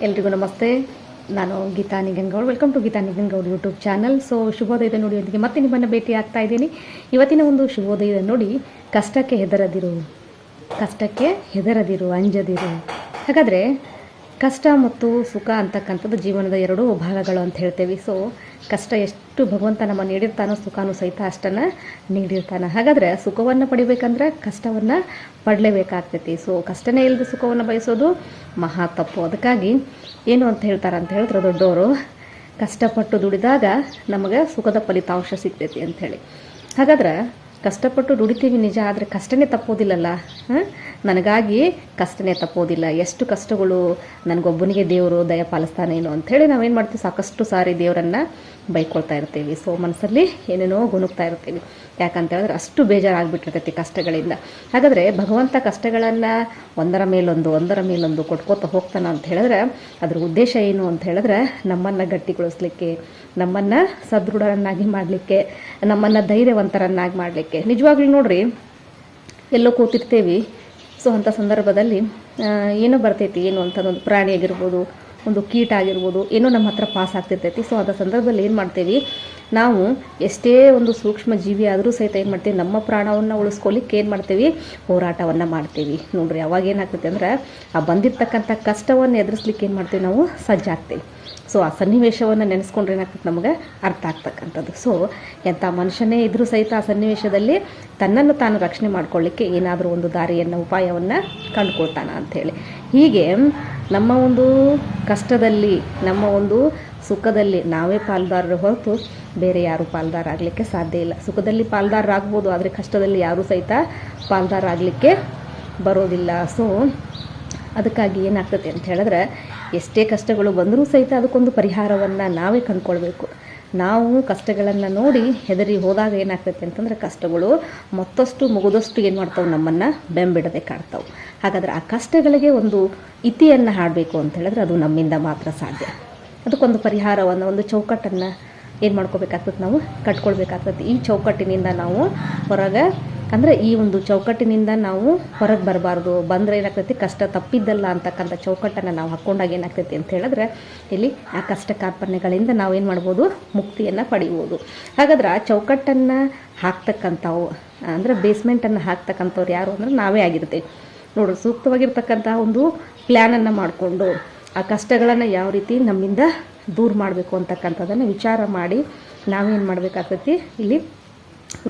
ಎಲ್ರಿಗೂ ನಮಸ್ತೆ. ನಾನು Geetha Nigangoud. Welcome to Geetha Nigangoud YouTube channel. So ಶುಭೋದಯದ ನುಡಿಯೊಂದಿಗೆ ಮತ್ತೆ ನಿಮ್ಮನ್ನು ಭೇಟಿ ಆಗ್ತಾ ಇದ್ದೀನಿ. ಇವತ್ತಿನ ಒಂದು ಶುಭೋದಯದ ನುಡಿ, ಕಷ್ಟಕ್ಕೆ ಹೆದರದಿರು, ಅಂಜದಿರು. ಹಾಗಾದರೆ ಕಷ್ಟ ಮತ್ತು ಸುಖ ಅಂತಕ್ಕಂಥದ್ದು ಜೀವನದ ಎರಡು ಭಾಗಗಳು ಅಂತ ಹೇಳ್ತೇವೆ. ಸೊ ಕಷ್ಟ ಎಷ್ಟು ಭಗವಂತ ನಮ್ಮ ನೀಡಿರ್ತಾನೋ ಸುಖನೂ ಸಹಿತ ಅಷ್ಟನ್ನು ನೀಡಿರ್ತಾನೆ. ಹಾಗಾದರೆ ಸುಖವನ್ನು ಪಡಿಬೇಕಂದ್ರೆ ಕಷ್ಟವನ್ನು ಪಡಲೇಬೇಕಾಗ್ತೈತಿ. ಸೊ ಕಷ್ಟನೇ ಇಲ್ಲದೆ ಸುಖವನ್ನು ಬಯಸೋದು ಮಹಾ ತಪ್ಪು. ಅದಕ್ಕಾಗಿ ಏನು ಅಂತ ಹೇಳಿದ್ರೆ ದೊಡ್ಡವರು, ಕಷ್ಟಪಟ್ಟು ದುಡಿದಾಗ ನಮಗೆ ಸುಖದ ಫಲಿತಾಂಶ ಸಿಗ್ತೈತಿ ಅಂಥೇಳಿ. ಹಾಗಾದ್ರೆ ಕಷ್ಟಪಟ್ಟು ದುಡಿತೀವಿ ನಿಜ, ಆದರೆ ಕಷ್ಟನೇ ತಪ್ಪೋದಿಲ್ಲಲ್ಲ. ನನಗಾಗಿ ಕಷ್ಟನೇ ತಪ್ಪೋದಿಲ್ಲ. ಎಷ್ಟು ಕಷ್ಟಗಳು ನನಗೊಬ್ಬನಿಗೆ ದೇವರು ದಯ ಪಾಲಿಸ್ತಾನೇನೋ ಅಂಥೇಳಿ ನಾವೇನು ಮಾಡ್ತೀವಿ, ಸಾಕಷ್ಟು ಸಾರಿ ದೇವರನ್ನು ಬೈಕೊಳ್ತಾ ಇರ್ತೀವಿ. ಸೊ ಮನಸ್ಸಲ್ಲಿ ಏನೇನೋ ಗುಣುಕ್ತಾ ಇರ್ತೀವಿ. ಯಾಕಂತ ಹೇಳಿದ್ರೆ ಅಷ್ಟು ಬೇಜಾರಾಗ್ಬಿಟ್ಟಿರ್ತೈತಿ ಕಷ್ಟಗಳಿಂದ. ಹಾಗಾದರೆ ಭಗವಂತ ಕಷ್ಟಗಳನ್ನು ಒಂದರ ಮೇಲೊಂದು ಕೊಟ್ಕೋತ ಹೋಗ್ತಾನೆ ಅಂತ ಹೇಳಿದ್ರೆ ಅದ್ರ ಉದ್ದೇಶ ಏನು ಅಂತ ಹೇಳಿದ್ರೆ ನಮ್ಮನ್ನು ಗಟ್ಟಿಗೊಳಿಸ್ಲಿಕ್ಕೆ, ನಮ್ಮನ್ನು ಸದೃಢರನ್ನಾಗಿ ಮಾಡಲಿಕ್ಕೆ, ನಮ್ಮನ್ನು ಧೈರ್ಯವಂತರನ್ನಾಗಿ ಮಾಡಲಿಕ್ಕೆ. ನಿಜವಾಗ್ಲೂ ನೋಡ್ರಿ, ಎಲ್ಲೋ ಕೂತಿರ್ತೀವಿ. ಸೊ ಅಂಥ ಸಂದರ್ಭದಲ್ಲಿ ಏನೋ ಬರ್ತೈತಿ, ಏನು ಅಂತಂದೊಂದು ಪ್ರಾಣಿ ಆಗಿರ್ಬೋದು, ಒಂದು ಕೀಟ ಆಗಿರ್ಬೋದು, ಏನೋ ನಮ್ಮ ಹತ್ರ ಪಾಸ್ ಆಗ್ತಿರ್ತೈತಿ. ಸೊ ಅಂಥ ಸಂದರ್ಭದಲ್ಲಿ ಏನು ಮಾಡ್ತೀವಿ, ನಾವು ಎಷ್ಟೇ ಒಂದು ಸೂಕ್ಷ್ಮ ಜೀವಿ ಆದರೂ ಸಹಿತ ಏನು ಮಾಡ್ತೀವಿ, ನಮ್ಮ ಪ್ರಾಣವನ್ನು ಉಳಿಸ್ಕೊಳ್ಳಿಕ್ಕೆ ಏನು ಮಾಡ್ತೀವಿ, ಹೋರಾಟವನ್ನು ಮಾಡ್ತೀವಿ. ನೋಡ್ರಿ, ಅವಾಗ ಏನಾಗ್ತೈತೆ ಅಂದ್ರೆ ಆ ಬಂದಿರ್ತಕ್ಕಂಥ ಕಷ್ಟವನ್ನು ಎದುರಿಸ್ಲಿಕ್ಕೆ ಏನು ಮಾಡ್ತೀವಿ, ನಾವು ಸಜ್ಜಾಗ್ತೀವಿ. ಸೊ ಆ ಸನ್ನಿವೇಶವನ್ನು ನೆನೆಸ್ಕೊಂಡ್ರೆ ಏನಾಗ್ತದೆ, ನಮಗೆ ಅರ್ಥ ಆಗ್ತಕ್ಕಂಥದ್ದು. ಸೊ ಎಂಥ ಮನುಷ್ಯನೇ ಇದ್ರೂ ಸಹಿತ ಆ ಸನ್ನಿವೇಶದಲ್ಲಿ ತನ್ನನ್ನು ತಾನು ರಕ್ಷಣೆ ಮಾಡ್ಕೊಳ್ಳಿಕ್ಕೆ ಏನಾದರೂ ಒಂದು ದಾರಿಯನ್ನು, ಉಪಾಯವನ್ನು ಕಂಡುಕೊಳ್ತಾನೆ ಅಂಥೇಳಿ. ಹೀಗೆ ನಮ್ಮ ಒಂದು ಕಷ್ಟದಲ್ಲಿ, ನಮ್ಮ ಒಂದು ಸುಖದಲ್ಲಿ ನಾವೇ ಪಾಲ್ದಾರರು ಹೊರತು ಬೇರೆ ಯಾರೂ ಪಾಲ್ದಾರ ಆಗಲಿಕ್ಕೆ ಸಾಧ್ಯ ಇಲ್ಲ. ಸುಖದಲ್ಲಿ ಪಾಲ್ದಾರರಾಗ್ಬೋದು, ಆದರೆ ಕಷ್ಟದಲ್ಲಿ ಯಾರೂ ಸಹಿತ ಪಾಲ್ದಾರಾಗಲಿಕ್ಕೆ ಬರೋದಿಲ್ಲ. ಸೊ ಅದಕ್ಕಾಗಿ ಏನಾಗ್ತದೆ ಅಂತ ಹೇಳಿದ್ರೆ, ಎಷ್ಟೇ ಕಷ್ಟಗಳು ಬಂದರೂ ಸಹಿತ ಅದಕ್ಕೊಂದು ಪರಿಹಾರವನ್ನು ನಾವೇ ಕಂಡುಕೊಳ್ಬೇಕು. ನಾವು ಕಷ್ಟಗಳನ್ನು ನೋಡಿ ಹೆದರಿ ಹೋದಾಗ ಏನಾಗ್ತೈತೆ ಅಂತಂದರೆ ಕಷ್ಟಗಳು ಮತ್ತಷ್ಟು ಮುಗಿದಷ್ಟು ಏನು ಮಾಡ್ತಾವೆ, ನಮ್ಮನ್ನು ಬೆಂಬಿಡದೆ ಕಾಡ್ತಾವೆ. ಹಾಗಾದರೆ ಆ ಕಷ್ಟಗಳಿಗೆ ಒಂದು ಇತಿಯನ್ನು ಹಾಡಬೇಕು ಅಂತ ಹೇಳಿದ್ರೆ ಅದು ನಮ್ಮಿಂದ ಮಾತ್ರ ಸಾಧ್ಯ. ಅದಕ್ಕೊಂದು ಪರಿಹಾರವನ್ನು, ಒಂದು ಚೌಕಟ್ಟನ್ನು ಏನು ಮಾಡ್ಕೋಬೇಕಾಗ್ತದೆ, ನಾವು ಕಟ್ಕೊಳ್ಬೇಕಾಗ್ತದೆ. ಈ ಚೌಕಟ್ಟಿನಿಂದ ನಾವು ಹೊರಗೆ, ಅಂದರೆ ಈ ಒಂದು ಚೌಕಟ್ಟಿನಿಂದ ನಾವು ಹೊರಗೆ ಬರಬಾರ್ದು. ಬಂದರೆ ಏನಾಗ್ತೈತಿ, ಕಷ್ಟ ತಪ್ಪಿದ್ದಲ್ಲ ಅಂತಕ್ಕಂಥ ಚೌಕಟ್ಟನ್ನು ನಾವು ಹಾಕ್ಕೊಂಡಾಗ ಏನಾಗ್ತೈತಿ ಅಂತ ಹೇಳಿದ್ರೆ ಇಲ್ಲಿ ಆ ಕಷ್ಟ ಕಾರ್ಪಣ್ಯಗಳಿಂದ ನಾವೇನು ಮಾಡ್ಬೋದು, ಮುಕ್ತಿಯನ್ನು ಪಡಿಬೋದು. ಹಾಗಾದ್ರೆ ಆ ಚೌಕಟ್ಟನ್ನು ಹಾಕ್ತಕ್ಕಂಥವು, ಅಂದರೆ ಬೇಸ್ಮೆಂಟನ್ನು ಹಾಕ್ತಕ್ಕಂಥವ್ರು ಯಾರು ಅಂದರೆ ನಾವೇ ಆಗಿರ್ತೀವಿ. ನೋಡ್ರಿ, ಸೂಕ್ತವಾಗಿರ್ತಕ್ಕಂಥ ಒಂದು ಪ್ಲ್ಯಾನನ್ನು ಮಾಡಿಕೊಂಡು ಆ ಕಷ್ಟಗಳನ್ನು ಯಾವ ರೀತಿ ನಮ್ಮಿಂದ ದೂರ ಮಾಡಬೇಕು ಅಂತಕ್ಕಂಥದ್ದನ್ನು ವಿಚಾರ ಮಾಡಿ ನಾವೇನು ಮಾಡಬೇಕಾಗ್ತೈತಿ, ಇಲ್ಲಿ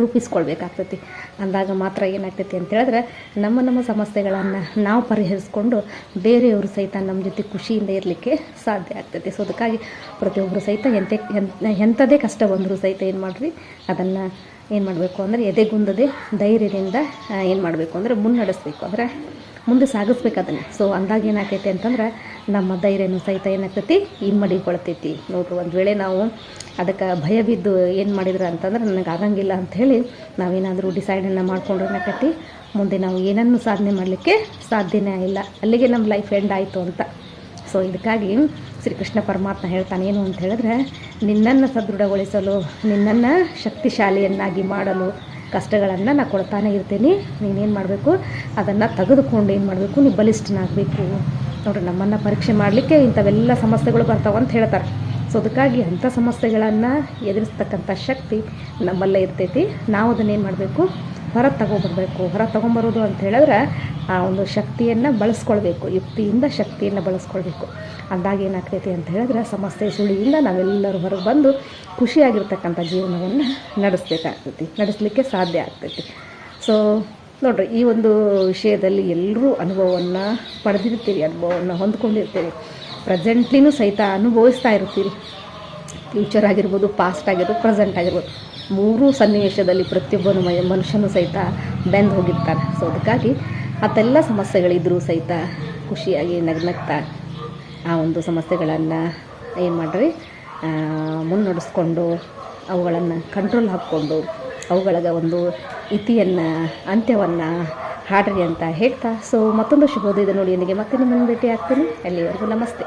ರೂಪಿಸ್ಕೊಳ್ಬೇಕಾಗ್ತೈತಿ. ಅಂದಾಗ ಮಾತ್ರ ಏನಾಗ್ತೈತಿ ಅಂತ ಹೇಳಿದ್ರೆ ನಮ್ಮ ಸಮಸ್ಯೆಗಳನ್ನು ನಾವು ಪರಿಹರಿಸ್ಕೊಂಡು ಬೇರೆಯವರು ಸಹಿತ ನಮ್ಮ ಜೊತೆ ಖುಷಿಯಿಂದ ಇರಲಿಕ್ಕೆ ಸಾಧ್ಯ ಆಗ್ತೈತಿ. ಸೊ ಅದಕ್ಕಾಗಿ ಪ್ರತಿಯೊಬ್ಬರು ಸಹಿತ ಎಂಥದೇ ಕಷ್ಟ ಬಂದರೂ ಸಹಿತ ಏನು ಮಾಡಿರಿ, ಅದನ್ನು ಏನು ಮಾಡಬೇಕು ಅಂದರೆ ಎದೆಗುಂದದೆ ಧೈರ್ಯದಿಂದ ಏನು ಮಾಡಬೇಕು ಅಂದರೆ ಮುನ್ನಡೆಸಬೇಕು, ಅಂದರೆ ಮುಂದೆ ಸಾಗಿಸ್ಬೇಕು ಅದನ್ನು. ಸೊ ಅಂದಾಗ ಏನಾಗ್ತೈತಿ ಅಂತಂದ್ರೆ ನಮ್ಮ ಧೈರ್ಯನೂ ಸಹಿತ ಏನಾಗ್ತೈತಿ, ಇಮ್ಮಡಿಗೊಳ್ತೈತಿ. ನೋಡ್ರಿ, ಒಂದು ವೇಳೆ ನಾವು ಅದಕ್ಕೆ ಭಯ ಬಿದ್ದು ಏನು ಮಾಡಿದ್ರೆ ಅಂತಂದ್ರೆ ನನಗೆ ಆಗಂಗಿಲ್ಲ ಅಂಥೇಳಿ ನಾವೇನಾದರೂ ಡಿಸೈಡನ್ನು ಮಾಡ್ಕೊಂಡ್ರೆ ಏನಾಗ್ತೈತಿ, ಮುಂದೆ ನಾವು ಏನನ್ನು ಸಾಧನೆ ಮಾಡಲಿಕ್ಕೆ ಸಾಧ್ಯನೇ ಇಲ್ಲ, ಅಲ್ಲಿಗೆ ನಮ್ಮ ಲೈಫ್ ಎಂಡ್ ಆಯಿತು ಅಂತ. ಸೊ ಇದಕ್ಕಾಗಿ ಶ್ರೀಕೃಷ್ಣ ಪರಮಾತ್ಮ ಹೇಳ್ತಾನೆ ಏನು ಅಂತ ಹೇಳಿದ್ರೆ, ನಿನ್ನನ್ನು ಸದೃಢಗೊಳಿಸಲು, ನಿನ್ನನ್ನು ಶಕ್ತಿಶಾಲಿಯನ್ನಾಗಿ ಮಾಡಲು ಕಷ್ಟಗಳನ್ನು ನಾನು ಕೊಡ್ತಾನೆ ಇರ್ತೀನಿ. ನೀನೇನು ಮಾಡಬೇಕು, ಅದನ್ನು ತೆಗೆದುಕೊಂಡು ಏನು ಮಾಡಬೇಕು, ನೀವು ಬಲಿಷ್ಠನಾಗಬೇಕು. ನೋಡ್ರಿ, ನಮ್ಮನ್ನು ಪರೀಕ್ಷೆ ಮಾಡಲಿಕ್ಕೆ ಇಂಥವೆಲ್ಲ ಸಮಸ್ಯೆಗಳು ಬರ್ತಾವೆ ಅಂತ ಹೇಳ್ತಾರೆ. ಸೊ ಅದಕ್ಕಾಗಿ ಅಂಥ ಸಮಸ್ಯೆಗಳನ್ನು ಎದುರಿಸ್ತಕ್ಕಂಥ ಶಕ್ತಿ ನಮ್ಮಲ್ಲೇ ಇರ್ತೈತಿ. ನಾವು ಅದನ್ನೇನು ಮಾಡಬೇಕು, ಹೊರ ತಗೊಂಬರೋದು ಅಂತ ಹೇಳಿದ್ರೆ ಆ ಒಂದು ಶಕ್ತಿಯನ್ನು ಬಳಸ್ಕೊಳ್ಬೇಕು, ಯುಕ್ತಿಯಿಂದ ಶಕ್ತಿಯನ್ನು ಬಳಸ್ಕೊಳ್ಬೇಕು. ಅಂದಾಗ ಏನಾಗ್ತೈತಿ ಅಂತ ಹೇಳಿದ್ರೆ ಸಮಸ್ಯೆ ಸುಳಿಯಿಂದ ನಾವೆಲ್ಲರೂ ಹೊರಗೆ ಬಂದು ಖುಷಿಯಾಗಿರ್ತಕ್ಕಂಥ ಜೀವನವನ್ನು ನಡೆಸಲಿಕ್ಕೆ ಸಾಧ್ಯ ಆಗ್ತೈತಿ. ಸೊ ನೋಡ್ರಿ, ಈ ಒಂದು ವಿಷಯದಲ್ಲಿ ಎಲ್ಲರೂ ಅನುಭವವನ್ನು ಪಡೆದಿರ್ತೀರಿ, ಅನುಭವವನ್ನು ಹೊಂದ್ಕೊಂಡಿರ್ತೀರಿ, ಪ್ರೆಸೆಂಟ್ಲಿನೂ ಸಹಿತ ಅನುಭವಿಸ್ತಾ ಇರ್ತೀರಿ. ಫ್ಯೂಚರ್ ಆಗಿರ್ಬೋದು, ಪಾಸ್ಟ್ ಆಗಿರ್ಬೋದು, ಪ್ರೆಸೆಂಟ್ ಆಗಿರ್ಬೋದು, ಮೂರೂ ಸನ್ನಿವೇಶದಲ್ಲಿ ಪ್ರತಿಯೊಬ್ಬನು ಮನುಷ್ಯನೂ ಸಹಿತ ಬೆಂದು ಹೋಗಿರ್ತಾನೆ. ಸೊ ಅದಕ್ಕಾಗಿ ಅದೆಲ್ಲ ಸಮಸ್ಯೆಗಳಿದ್ದರೂ ಸಹಿತ ಖುಷಿಯಾಗಿ ನಗ್ನಗ್ತಾ ಆ ಒಂದು ಸಮಸ್ಯೆಗಳನ್ನು ಏನು ಮಾಡಿರಿ, ಮುನ್ನಡೆಸ್ಕೊಂಡು ಅವುಗಳನ್ನು ಕಂಟ್ರೋಲ್ ಹಾಕ್ಕೊಂಡು ಅವುಗಳಿಗೆ ಒಂದು ಇತಿಯನ್ನು, ಅಂತ್ಯವನ್ನು ಹಾಡ್ರಿ ಅಂತ ಹೇಳ್ತಾ, ಸೊ ಮತ್ತೊಂದು ಶುಭೋದಯದ ನೋಡಿ ನನಗೆ ಮತ್ತೆ ನಿಮ್ಮನ್ನು ಭೇಟಿ ಆಗ್ತೀನಿ. ಅಲ್ಲಿವರೆಗೂ ನಮಸ್ತೆ.